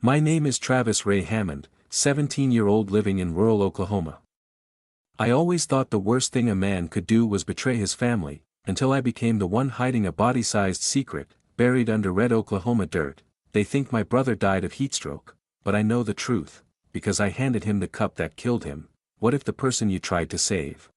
My name is Travis Ray Hammond, 17-year-old living in rural Oklahoma. I always thought the worst thing a man could do was betray his family, until I became the one hiding a body-sized secret, buried under red Oklahoma dirt. They think my brother died of heatstroke, but I know the truth, because I handed him the cup that killed him. What if the person you tried to save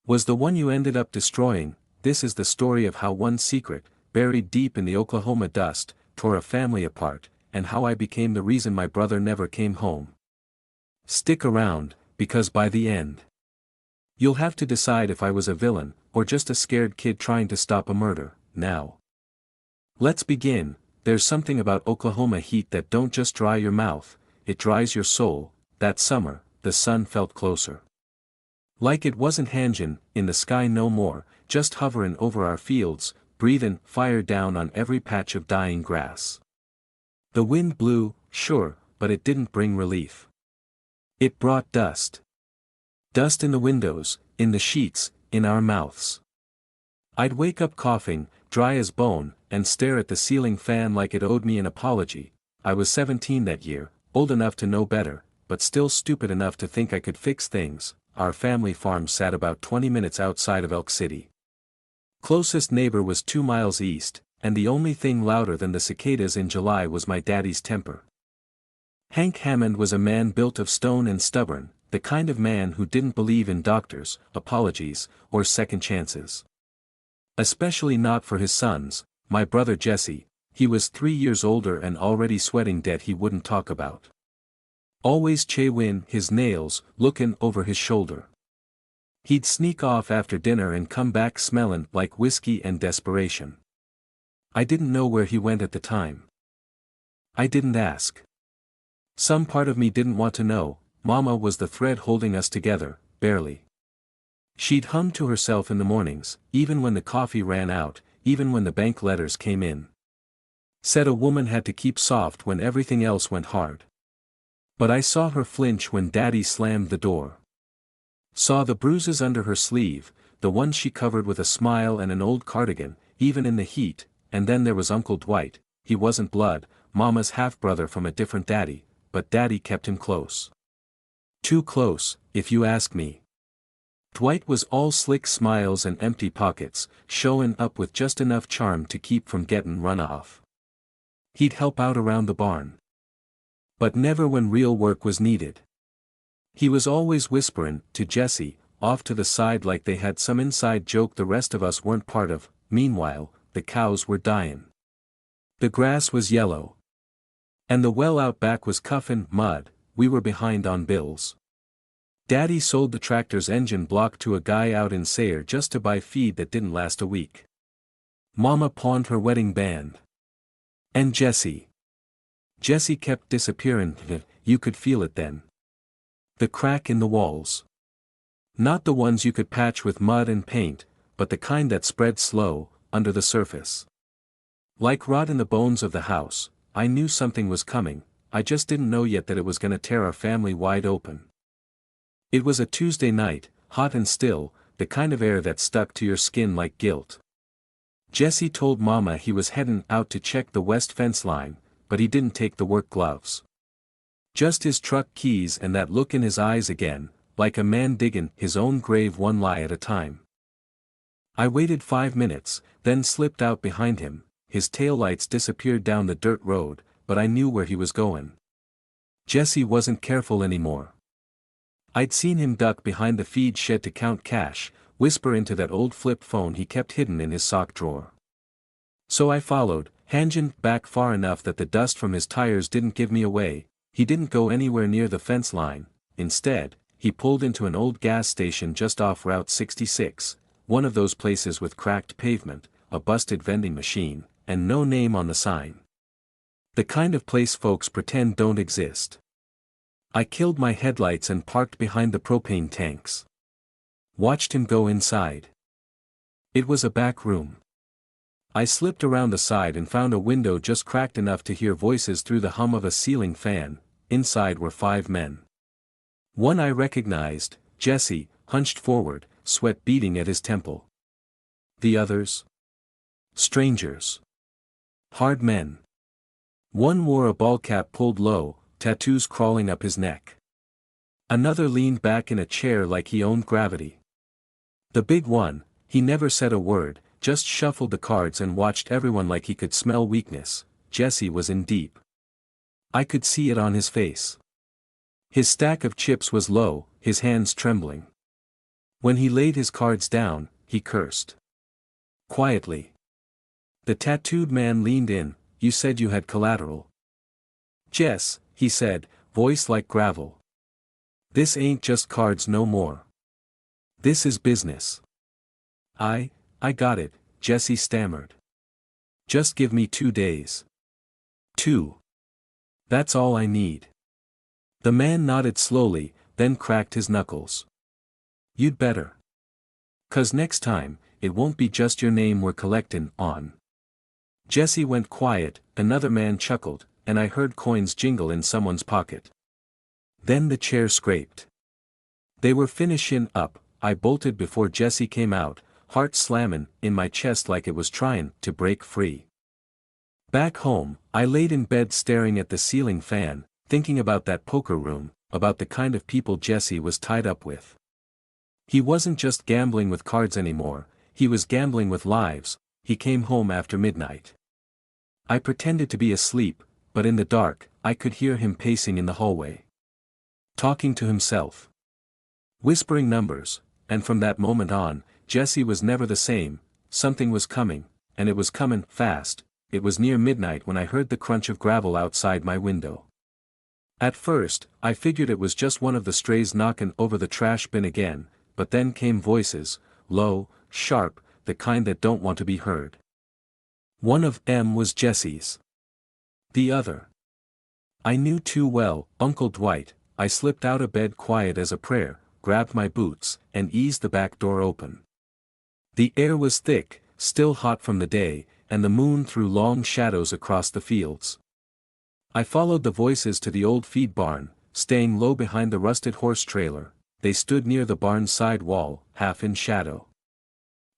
was the one you ended up destroying? This is the story of how one secret, buried deep in the Oklahoma dust, tore a family apart, and how I became the reason my brother never came home. Stick around, because by the end, you'll have to decide if I was a villain, or just a scared kid trying to stop a murder. Now, let's begin. There's something about Oklahoma heat that don't just dry your mouth, it dries your soul. That summer, the sun felt closer. Like it wasn't hangin' in the sky no more, just hovering over our fields, breathin' fire down on every patch of dying grass. The wind blew, sure, but it didn't bring relief. It brought dust. Dust in the windows, in the sheets, in our mouths. I'd wake up coughing, dry as bone, and stare at the ceiling fan like it owed me an apology. I was 17 that year, old enough to know better, but still stupid enough to think I could fix things. Our family farm sat about 20 minutes outside of Elk City. Closest neighbor was 2 miles east, and the only thing louder than the cicadas in July was my daddy's temper. Hank Hammond was a man built of stone and stubborn, the kind of man who didn't believe in doctors, apologies, or second chances. Especially not for his sons. My brother Jesse, he was 3 years older and already sweating debt he wouldn't talk about. Always chewing his nails, looking over his shoulder. He'd sneak off after dinner and come back smelling like whiskey and desperation. I didn't know where he went at the time. I didn't ask. Some part of me didn't want to know. Mama was the thread holding us together, barely. She'd hum to herself in the mornings, even when the coffee ran out, even when the bank letters came in. Said a woman had to keep soft when everything else went hard. But I saw her flinch when Daddy slammed the door. Saw the bruises under her sleeve, the ones she covered with a smile and an old cardigan, even in the heat. And then there was Uncle Dwight. He wasn't blood, Mama's half-brother from a different daddy, but Daddy kept him close. Too close, if you ask me. Dwight was all slick smiles and empty pockets, showing up with just enough charm to keep from getting run off. He'd help out around the barn. But never when real work was needed. He was always whispering to Jesse, off to the side like they had some inside joke the rest of us weren't part of. Meanwhile, the cows were dying. The grass was yellow. And the well out back was cuffing mud. We were behind on bills. Daddy sold the tractor's engine block to a guy out in Sayre just to buy feed that didn't last a week. Mama pawned her wedding band. And Jesse kept disappearing. You could feel it then. The crack in the walls. Not the ones you could patch with mud and paint, but the kind that spread slow, under the surface. Like rot in the bones of the house. I knew something was coming, I just didn't know yet that it was gonna tear our family wide open. It was a Tuesday night, hot and still, the kind of air that stuck to your skin like guilt. Jesse told Mama he was heading out to check the west fence line, but he didn't take the work gloves. Just his truck keys and that look in his eyes again, like a man digging his own grave one lie at a time. I waited 5 minutes, then slipped out behind him. His taillights disappeared down the dirt road, but I knew where he was going. Jesse wasn't careful anymore. I'd seen him duck behind the feed shed to count cash, whisper into that old flip phone he kept hidden in his sock drawer. So I followed, hanging back far enough that the dust from his tires didn't give me away. He didn't go anywhere near the fence line. Instead, he pulled into an old gas station just off Route 66, one of those places with cracked pavement, a busted vending machine, and no name on the sign. The kind of place folks pretend don't exist. I killed my headlights and parked behind the propane tanks. Watched him go inside. It was a back room. I slipped around the side and found a window just cracked enough to hear voices through the hum of a ceiling fan. Inside were 5 men. One I recognized, Jesse, hunched forward, sweat beading at his temple. The others? Strangers. Hard men. One wore a ball cap pulled low, tattoos crawling up his neck. Another leaned back in a chair like he owned gravity. The big one, he never said a word, just shuffled the cards and watched everyone like he could smell weakness. Jesse was in deep. I could see it on his face. His stack of chips was low, his hands trembling. When he laid his cards down, he cursed. Quietly. The tattooed man leaned in. You said you had collateral. Jess, he said, voice like gravel. This ain't just cards no more. This is business. I got it, Jesse stammered. Just give me 2 days. 2. That's all I need. The man nodded slowly, then cracked his knuckles. You'd better. 'Cause next time, it won't be just your name we're collectin' on. Jesse went quiet, another man chuckled, and I heard coins jingle in someone's pocket. Then the chair scraped. They were finishin' up. I bolted before Jesse came out, heart slammin' in my chest like it was tryin' to break free. Back home, I laid in bed staring at the ceiling fan, thinking about that poker room, about the kind of people Jesse was tied up with. He wasn't just gambling with cards anymore, he was gambling with lives. He came home after midnight. I pretended to be asleep, but in the dark, I could hear him pacing in the hallway. Talking to himself. Whispering numbers, and from that moment on, Jesse was never the same. Something was coming, and it was comin' fast. It was near midnight when I heard the crunch of gravel outside my window. At first, I figured it was just one of the strays knockin' over the trash bin again, but then came voices, low, sharp, the kind that don't want to be heard. One of them was Jesse's. The other. I knew too well, Uncle Dwight. I slipped out of bed quiet as a prayer, grabbed my boots, and eased the back door open. The air was thick, still hot from the day, and the moon threw long shadows across the fields. I followed the voices to the old feed barn, staying low behind the rusted horse trailer. They stood near the barn's side wall, half in shadow.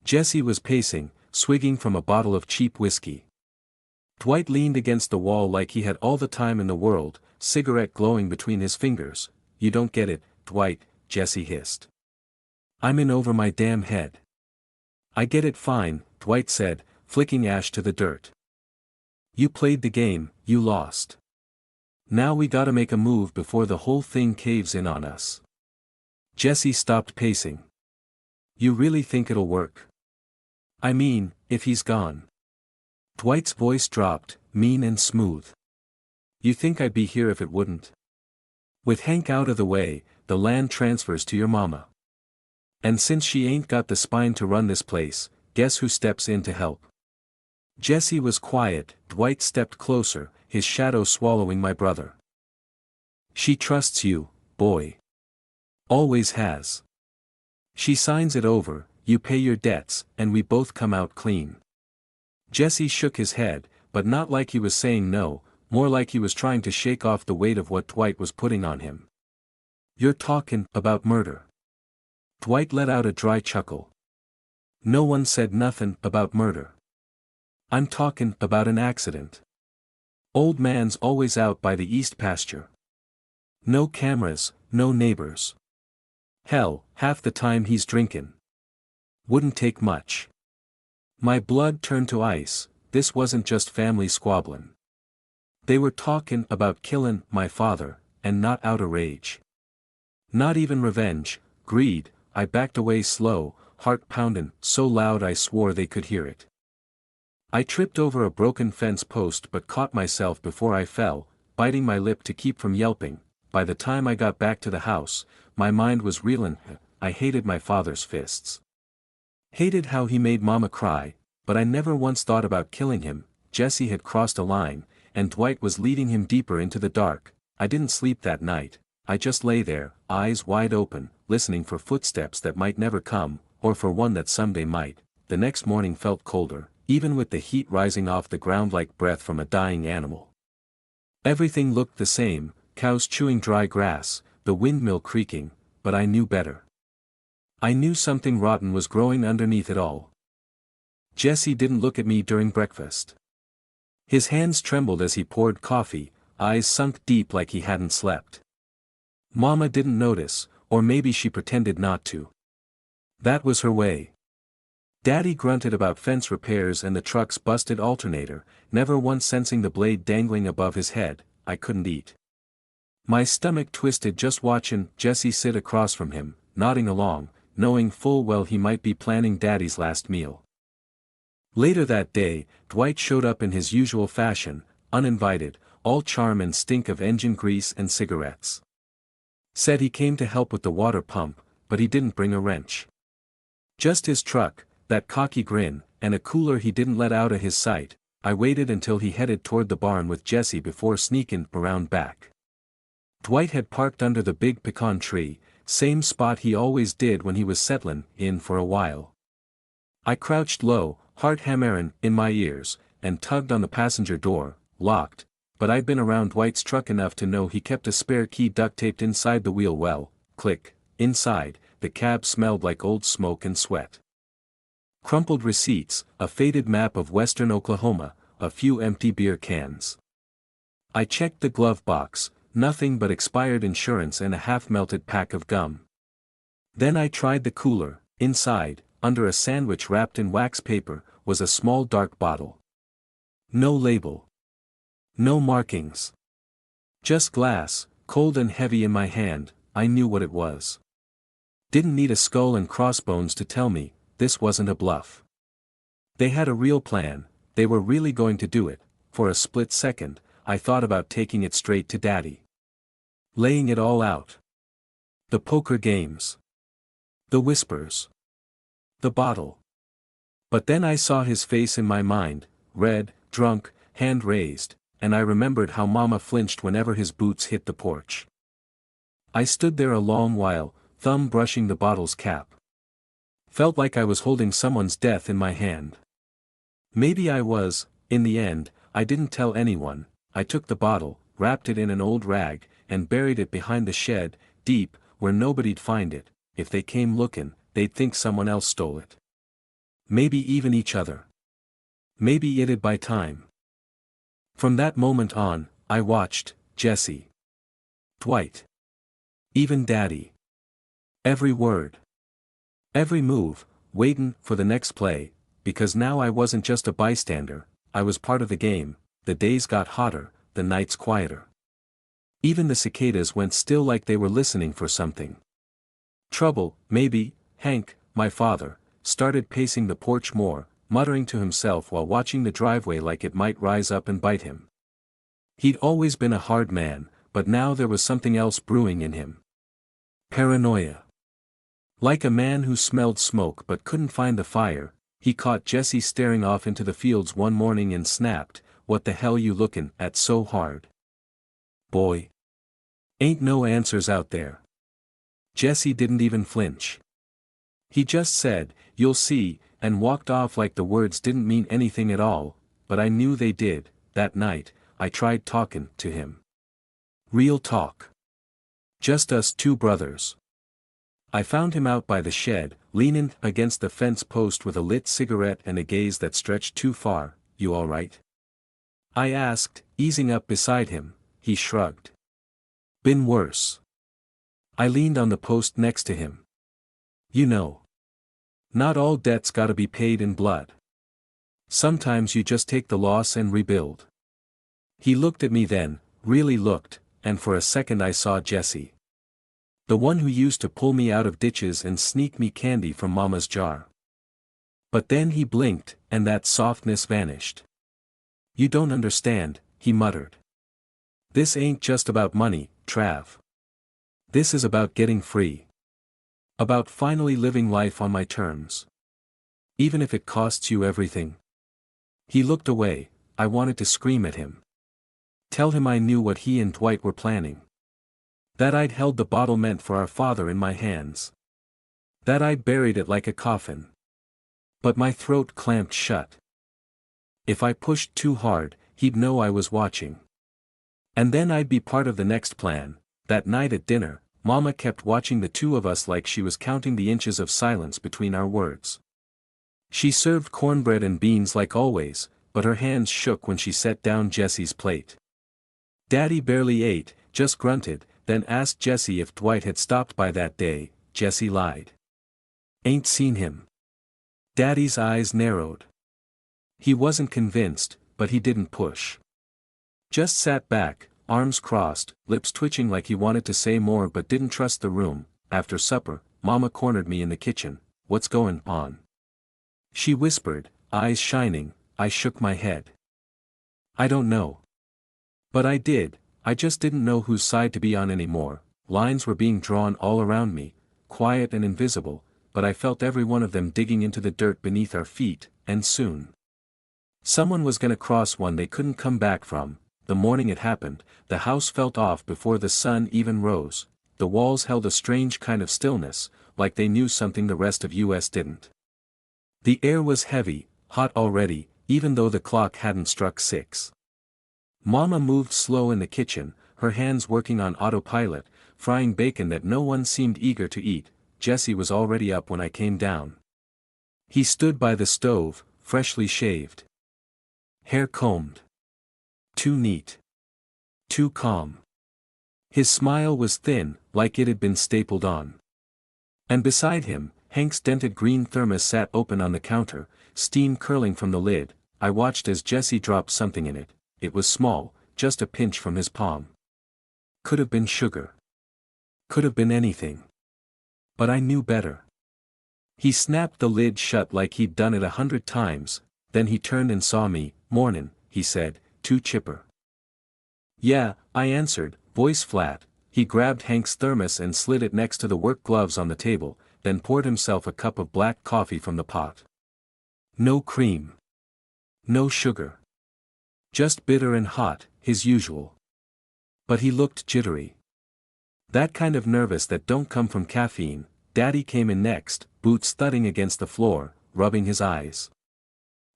Jesse was pacing, swigging from a bottle of cheap whiskey. Dwight leaned against the wall like he had all the time in the world, cigarette glowing between his fingers. You don't get it, Dwight, Jesse hissed. I'm in over my damn head. I get it fine, Dwight said, flicking ash to the dirt. You played the game, you lost. Now we gotta make a move before the whole thing caves in on us. Jesse stopped pacing. You really think it'll work? I mean, if he's gone. Dwight's voice dropped, mean and smooth. You think I'd be here if it wouldn't? With Hank out of the way, the land transfers to your mama. And since she ain't got the spine to run this place, guess who steps in to help? Jesse was quiet. Dwight stepped closer, his shadow swallowing my brother. She trusts you, boy. Always has. She signs it over, you pay your debts, and we both come out clean. Jesse shook his head, but not like he was saying no, more like he was trying to shake off the weight of what Dwight was putting on him. You're talkin' about murder. Dwight let out a dry chuckle. No one said nothin' about murder. I'm talkin' about an accident. Old man's always out by the east pasture. No cameras, no neighbors. Hell, half the time he's drinkin'. Wouldn't take much. My blood turned to ice. This wasn't just family squabblin'. They were talkin' about killin' my father, and not out of rage. Not even revenge, greed. I backed away slow, heart poundin', so loud I swore they could hear it. I tripped over a broken fence post but caught myself before I fell, biting my lip to keep from yelping. By the time I got back to the house, my mind was reelin'. I hated my father's fists. Hated how he made Mama cry, but I never once thought about killing him. Jesse had crossed a line, and Dwight was leading him deeper into the dark. I didn't sleep that night. I just lay there, eyes wide open, listening for footsteps that might never come, or for one that someday might. The next morning felt colder, even with the heat rising off the ground like breath from a dying animal. Everything looked the same, cows chewing dry grass, the windmill creaking, but I knew better. I knew something rotten was growing underneath it all. Jesse didn't look at me during breakfast. His hands trembled as he poured coffee, eyes sunk deep like he hadn't slept. Mama didn't notice, or maybe she pretended not to. That was her way. Daddy grunted about fence repairs and the truck's busted alternator, never once sensing the blade dangling above his head. I couldn't eat. My stomach twisted just watching Jesse sit across from him, nodding along, knowing full well he might be planning Daddy's last meal. Later that day, Dwight showed up in his usual fashion, uninvited, all charm and stink of engine grease and cigarettes. Said he came to help with the water pump, but he didn't bring a wrench. Just his truck, that cocky grin, and a cooler he didn't let out of his sight. I waited until he headed toward the barn with Jesse before sneaking around back. Dwight had parked under the big pecan tree, same spot he always did when he was settling in for a while. I crouched low, heart hammering in my ears, and tugged on the passenger door, locked, but I'd been around Dwight's truck enough to know he kept a spare key duct-taped inside the wheel well. Click. Inside, the cab smelled like old smoke and sweat. Crumpled receipts, a faded map of western Oklahoma, a few empty beer cans. I checked the glove box, nothing but expired insurance and a half-melted pack of gum. Then I tried the cooler. Inside, under a sandwich wrapped in wax paper, was a small dark bottle. No label. No markings. Just glass, cold and heavy in my hand. I knew what it was. Didn't need a skull and crossbones to tell me, this wasn't a bluff. They had a real plan, they were really going to do it. For a split second, I thought about taking it straight to Daddy. Laying it all out. The poker games. The whispers. The bottle. But then I saw his face in my mind, red, drunk, hand raised, and I remembered how Mama flinched whenever his boots hit the porch. I stood there a long while, thumb brushing the bottle's cap. Felt like I was holding someone's death in my hand. Maybe I was. In the end, I didn't tell anyone. I took the bottle, wrapped it in an old rag, and buried it behind the shed, deep, where nobody'd find it. If they came looking, they'd think someone else stole it. Maybe even each other. Maybe it'd buy time. From that moment on, I watched Jesse. Dwight. Even Daddy. Every word. Every move, waitin' for the next play, because now I wasn't just a bystander, I was part of the game. The days got hotter, the nights quieter. Even the cicadas went still like they were listening for something. Trouble, maybe. Hank, my father, started pacing the porch more, muttering to himself while watching the driveway like it might rise up and bite him. He'd always been a hard man, but now there was something else brewing in him. Paranoia. Like a man who smelled smoke but couldn't find the fire, he caught Jesse staring off into the fields one morning and snapped, "What the hell you looking at so hard? Boy. Ain't no answers out there." Jesse didn't even flinch. He just said, "You'll see," and walked off like the words didn't mean anything at all, but I knew they did. That night, I tried talking to him. Real talk. Just us two brothers. I found him out by the shed, leaning against the fence post with a lit cigarette and a gaze that stretched too far. "You all right?" I asked, easing up beside him. He shrugged. "Been worse." I leaned on the post next to him. "You know. Not all debts gotta be paid in blood. Sometimes you just take the loss and rebuild." He looked at me then, really looked, and for a second I saw Jesse. The one who used to pull me out of ditches and sneak me candy from Mama's jar. But then he blinked, and that softness vanished. "You don't understand," he muttered. "This ain't just about money, Trav. This is about getting free. About finally living life on my terms. Even if it costs you everything." He looked away. I wanted to scream at him. Tell him I knew what he and Dwight were planning. That I'd held the bottle meant for our father in my hands. That I'd buried it like a coffin. But my throat clamped shut. If I pushed too hard, he'd know I was watching. And then I'd be part of the next plan. That night at dinner, Mama kept watching the two of us like she was counting the inches of silence between our words. She served cornbread and beans like always, but her hands shook when she set down Jesse's plate. Daddy barely ate, just grunted, then asked Jesse if Dwight had stopped by that day. Jesse lied. Ain't seen him. Daddy's eyes narrowed. He wasn't convinced, but he didn't push. Just sat back, arms crossed, lips twitching like he wanted to say more but didn't trust the room. After supper, Mama cornered me in the kitchen. What's going on? She whispered, eyes shining. I shook my head. I don't know. But I did, I just didn't know whose side to be on anymore. Lines were being drawn all around me, quiet and invisible, but I felt every one of them digging into the dirt beneath our feet, and soon someone was gonna cross one they couldn't come back from. The morning it happened, the house felt off before the sun even rose. The walls held a strange kind of stillness, like they knew something the rest of US didn't. The air was heavy, hot already, even though the clock hadn't struck 6. Mama moved slow in the kitchen, her hands working on autopilot, frying bacon that no one seemed eager to eat. Jesse was already up when I came down. He stood by the stove, freshly shaved. Hair combed. Too neat. Too calm. His smile was thin, like it had been stapled on. And beside him, Hank's dented green thermos sat open on the counter, steam curling from the lid. I watched as Jesse dropped something in it. It was small, just a pinch from his palm. Could have been sugar. Could have been anything. But I knew better. He snapped the lid shut like he'd done it 100 times, then he turned and saw me. Mornin', he said, too chipper. Yeah, I answered, voice flat. He grabbed Hank's thermos and slid it next to the work gloves on the table, then poured himself a cup of black coffee from the pot. No cream. No sugar. Just bitter and hot, his usual. But he looked jittery. That kind of nervous that don't come from caffeine. Daddy came in next, boots thudding against the floor, rubbing his eyes.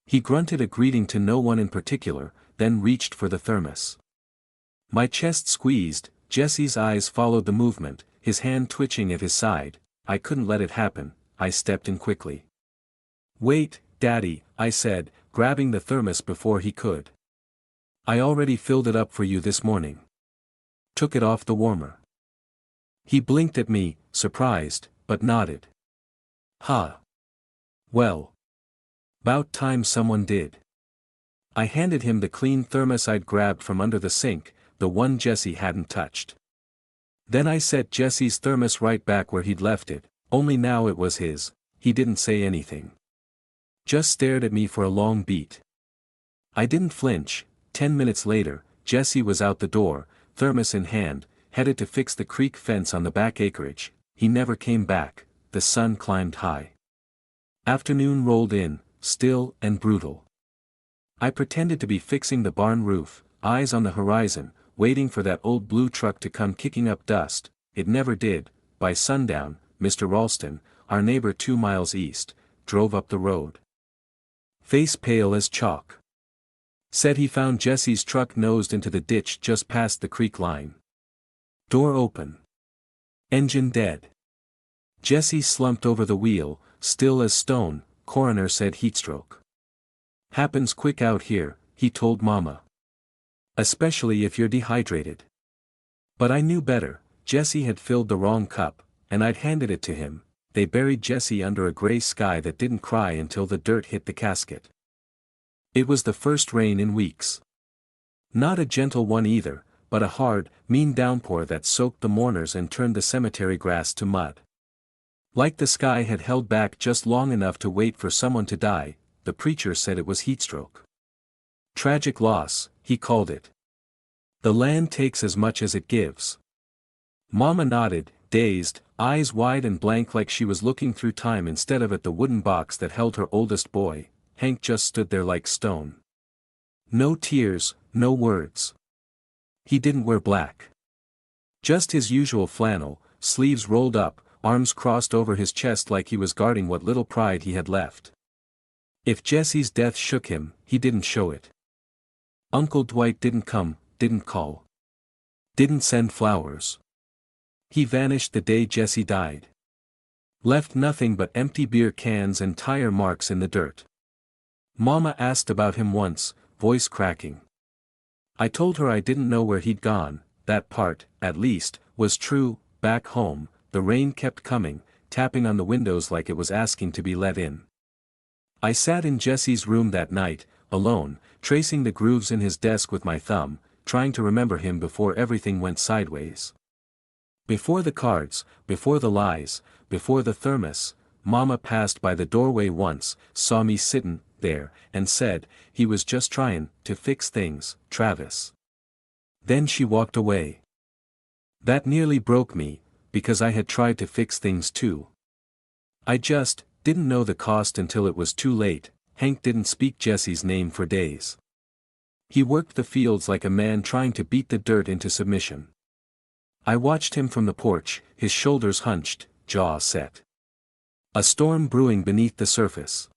He grunted a greeting to no one in particular, then reached for the thermos. My chest squeezed, Jesse's eyes followed the movement, his hand twitching at his side. I couldn't let it happen, I stepped in quickly. Wait, Daddy, I said, grabbing the thermos before he could. I already filled it up for you this morning. Took it off the warmer. He blinked at me, surprised, but nodded. Huh. Well. 'Bout time someone did. I handed him the clean thermos I'd grabbed from under the sink, the one Jesse hadn't touched. Then I set Jesse's thermos right back where he'd left it, only now it was his. He didn't say anything. Just stared at me for a long beat. I didn't flinch. 10 minutes later, Jesse was out the door, thermos in hand, headed to fix the creek fence on the back acreage. He never came back. The sun climbed high. Afternoon rolled in, still and brutal. I pretended to be fixing the barn roof, eyes on the horizon, waiting for that old blue truck to come kicking up dust. It never did. By sundown, Mr. Ralston, our neighbor 2 miles east, drove up the road. Face pale as chalk. Said he found Jesse's truck nosed into the ditch just past the creek line. Door open. Engine dead. Jesse slumped over the wheel, still as stone. Coroner said heatstroke. Happens quick out here, he told Mama. Especially if you're dehydrated. But I knew better. Jesse had filled the wrong cup, and I'd handed it to him. They buried Jesse under a gray sky that didn't cry until the dirt hit the casket. It was the first rain in weeks. Not a gentle one either, but a hard, mean downpour that soaked the mourners and turned the cemetery grass to mud. Like the sky had held back just long enough to wait for someone to die. The preacher said it was heatstroke. Tragic loss, he called it. The land takes as much as it gives. Mama nodded, dazed, eyes wide and blank like she was looking through time instead of at the wooden box that held her oldest boy. Hank just stood there like stone. No tears, no words. He didn't wear black. Just his usual flannel, sleeves rolled up, arms crossed over his chest like he was guarding what little pride he had left. If Jesse's death shook him, he didn't show it. Uncle Dwight didn't come, didn't call. Didn't send flowers. He vanished the day Jesse died. Left nothing but empty beer cans and tire marks in the dirt. Mama asked about him once, voice cracking. I told her I didn't know where he'd gone. That part, at least, was true. Back home, the rain kept coming, tapping on the windows like it was asking to be let in. I sat in Jesse's room that night, alone, tracing the grooves in his desk with my thumb, trying to remember him before everything went sideways. Before the cards, before the lies, before the thermos, Mama passed by the doorway once, saw me sittin' there, and said, "He was just tryin' to fix things, Travis." Then she walked away. That nearly broke me, because I had tried to fix things too. I just didn't know the cost until it was too late. Hank didn't speak Jesse's name for days. He worked the fields like a man trying to beat the dirt into submission. I watched him from the porch, his shoulders hunched, jaw set. A storm brewing beneath the surface.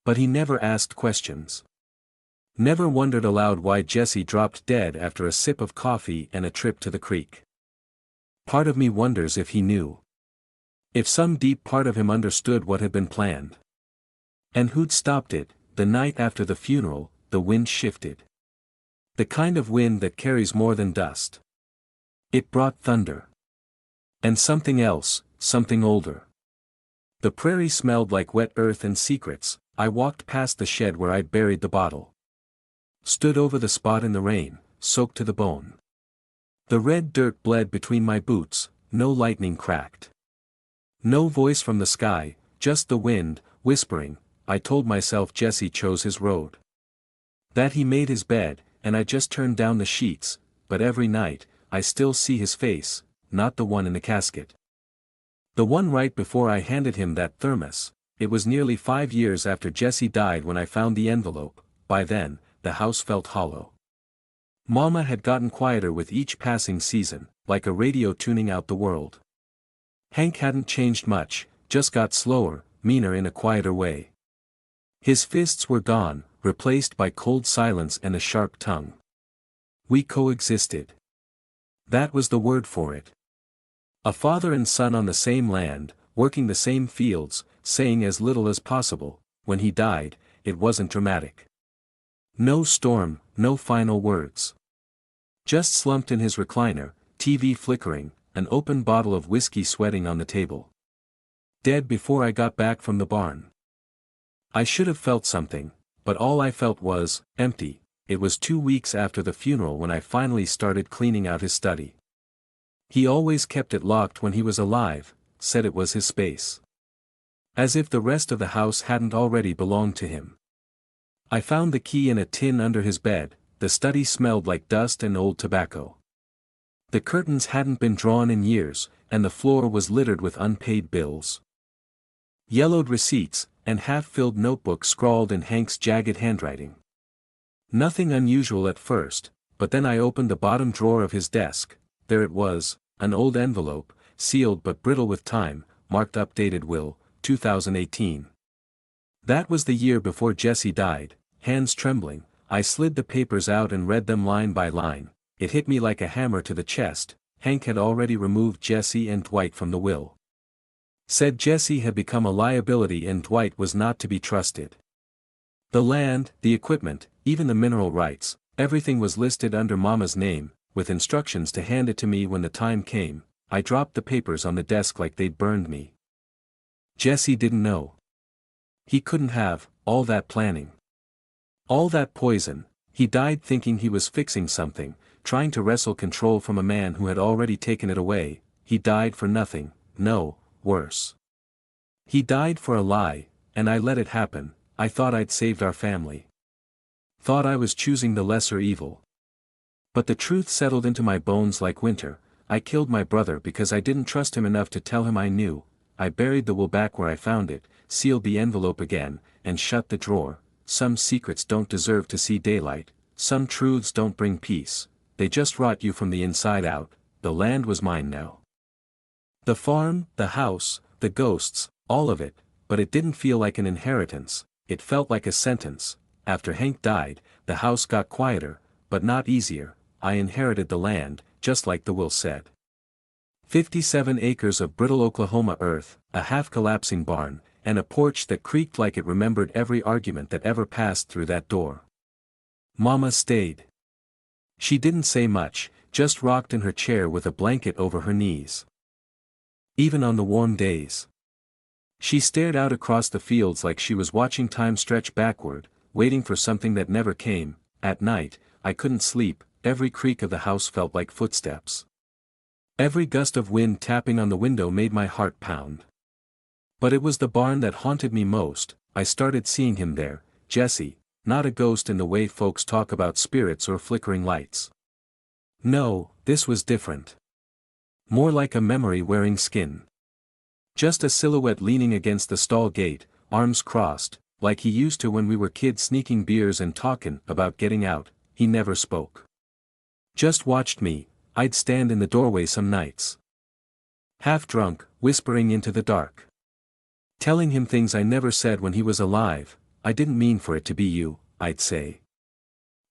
But he never asked questions. Never wondered aloud why Jesse dropped dead after a sip of coffee and a trip to the creek. Part of me wonders if he knew. If some deep part of him understood what had been planned. And who'd stopped it. The night after the funeral, the wind shifted. The kind of wind that carries more than dust. It brought thunder. And something else, something older. The prairie smelled like wet earth and secrets. I walked past the shed where I'd buried the bottle. Stood over the spot in the rain, soaked to the bone. The red dirt bled between my boots, no lightning cracked. No voice from the sky, just the wind, whispering. I told myself Jesse chose his road. That he made his bed, and I just turned down the sheets, but every night, I still see his face, not the one in the casket. The one right before I handed him that thermos. It was nearly 5 years after Jesse died when I found the envelope. By then, the house felt hollow. Mama had gotten quieter with each passing season, like a radio tuning out the world. Hank hadn't changed much, just got slower, meaner in a quieter way. His fists were gone, replaced by cold silence and a sharp tongue. We coexisted. That was the word for it. A father and son on the same land, working the same fields, saying as little as possible. When he died, it wasn't dramatic. No storm, no final words. Just slumped in his recliner, TV flickering, an open bottle of whiskey sweating on the table. Dead before I got back from the barn. I should have felt something, but all I felt was empty. It was 2 weeks after the funeral when I finally started cleaning out his study. He always kept it locked when he was alive, said it was his space. As if the rest of the house hadn't already belonged to him. I found the key in a tin under his bed. The study smelled like dust and old tobacco. The curtains hadn't been drawn in years, and the floor was littered with unpaid bills. Yellowed receipts, and half-filled notebooks scrawled in Hank's jagged handwriting. Nothing unusual at first, but then I opened the bottom drawer of his desk. There it was, an old envelope, sealed but brittle with time, marked updated will, 2018. That was the year before Jesse died. Hands trembling, I slid the papers out and read them line by line. It hit me like a hammer to the chest. Hank had already removed Jesse and Dwight from the will. Said Jesse had become a liability and Dwight was not to be trusted. The land, the equipment, even the mineral rights, everything was listed under Mama's name, with instructions to hand it to me when the time came. I dropped the papers on the desk like they'd burned me. Jesse didn't know. He couldn't have, all that planning. All that poison. He died thinking he was fixing something, trying to wrestle control from a man who had already taken it away. He died for nothing, no, worse. He died for a lie, and I let it happen. I thought I'd saved our family. Thought I was choosing the lesser evil. But the truth settled into my bones like winter. I killed my brother because I didn't trust him enough to tell him I knew. I buried the will back where I found it, sealed the envelope again, and shut the drawer. Some secrets don't deserve to see daylight, some truths don't bring peace, they just rot you from the inside out. The land was mine now. The farm, the house, the ghosts, all of it, but it didn't feel like an inheritance, it felt like a sentence. After Hank died, the house got quieter, but not easier. I inherited the land, just like the will said. 57 acres of brittle Oklahoma earth, a half-collapsing barn, and a porch that creaked like it remembered every argument that ever passed through that door. Mama stayed. She didn't say much, just rocked in her chair with a blanket over her knees. Even on the warm days, she stared out across the fields like she was watching time stretch backward, waiting for something that never came. At night, I couldn't sleep, every creak of the house felt like footsteps. Every gust of wind tapping on the window made my heart pound. But it was the barn that haunted me most. I started seeing him there, Jesse, not a ghost in the way folks talk about spirits or flickering lights. No, this was different. More like a memory wearing skin. Just a silhouette leaning against the stall gate, arms crossed, like he used to when we were kids sneaking beers and talking about getting out. He never spoke. Just watched me. I'd stand in the doorway some nights, half drunk, whispering into the dark, telling him things I never said when he was alive. I didn't mean for it to be you, I'd say.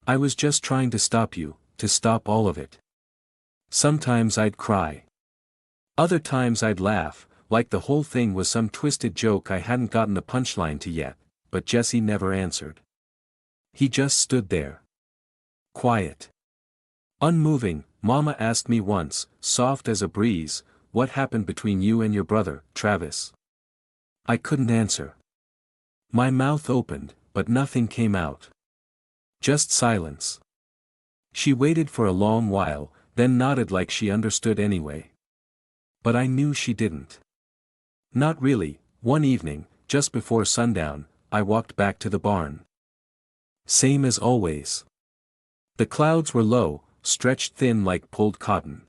I was just trying to stop you, to stop all of it. Sometimes I'd cry. Other times I'd laugh, like the whole thing was some twisted joke I hadn't gotten the punchline to yet, but Jesse never answered. He just stood there. Quiet. Unmoving. Mama asked me once, soft as a breeze, what happened between you and your brother, Travis? I couldn't answer. My mouth opened, but nothing came out. Just silence. She waited for a long while, then nodded like she understood anyway. But I knew she didn't. Not really. One evening, just before sundown, I walked back to the barn. Same as always. The clouds were low, stretched thin like pulled cotton.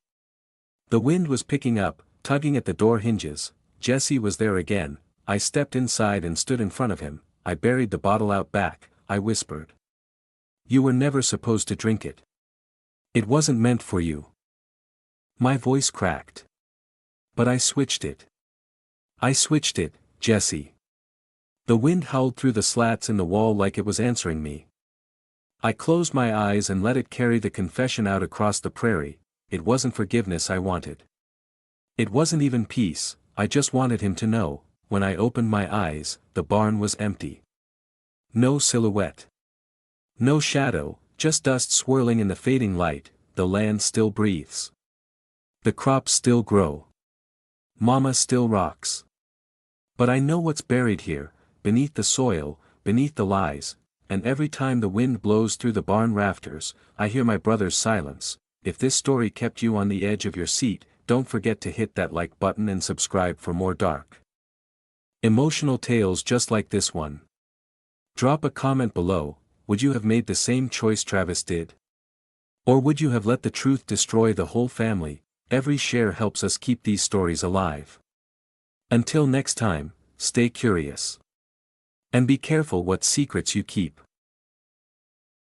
The wind was picking up, tugging at the door hinges. Jesse was there again. I stepped inside and stood in front of him. I buried the bottle out back. I whispered. You were never supposed to drink it. It wasn't meant for you. My voice cracked. But I switched it. I switched it, Jesse. The wind howled through the slats in the wall like it was answering me. I closed my eyes and let it carry the confession out across the prairie. It wasn't forgiveness I wanted. It wasn't even peace. I just wanted him to know. When I opened my eyes, the barn was empty. No silhouette. No shadow, just dust swirling in the fading light. The land still breathes. The crops still grow. Mama still rocks. But I know what's buried here, beneath the soil, beneath the lies. And every time the wind blows through the barn rafters, I hear my brother's silence. If this story kept you on the edge of your seat, don't forget to hit that like button and subscribe for more dark, emotional tales just like this one. Drop a comment below. Would you have made the same choice Travis did? Or would you have let the truth destroy the whole family? Every share helps us keep these stories alive. Until next time, stay curious. And be careful what secrets you keep.